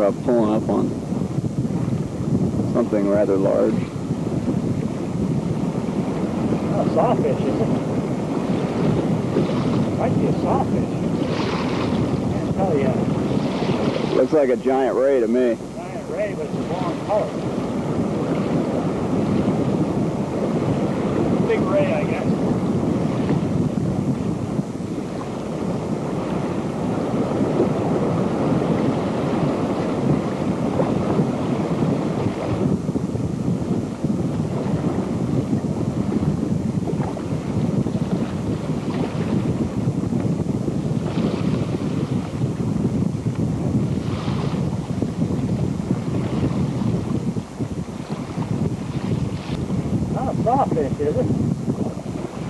we're pulling up on something rather large. Not a sawfish, is it? Might be a sawfish. Can't tell yet. Looks like a giant ray to me. Giant ray, but it's the wrong color. Big ray, I guess. Sawfish, is it?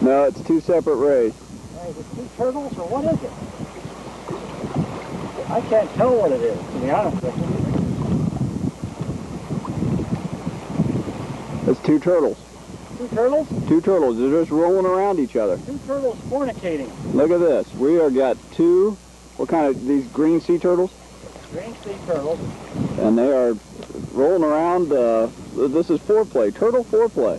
No, it's two separate rays. Is it two turtles or what is it? I can't tell what it is, to be honest with you. It's two turtles. Two turtles? Two turtles. They're just rolling around each other. Two turtles fornicating. Look at this. We are got two, what kind of, these green sea turtles? Green sea turtles. And they are rolling around. This is foreplay. Turtle foreplay.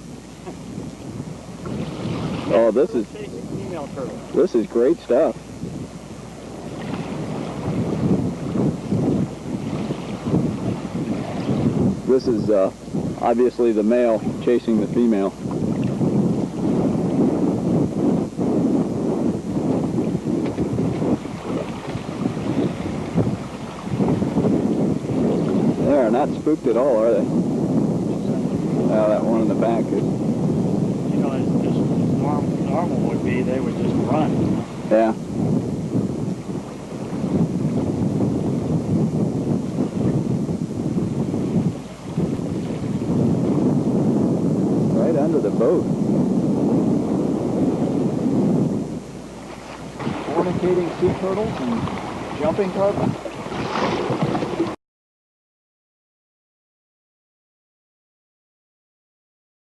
Oh, this is female turtle. This is great stuff. This is obviously the male chasing the female. They are not spooked at all, are they? Oh, that one in the back is. You know, it's just normal would be they would just run. Yeah. Right under the boat. Fornicating sea turtles and jumping turtles.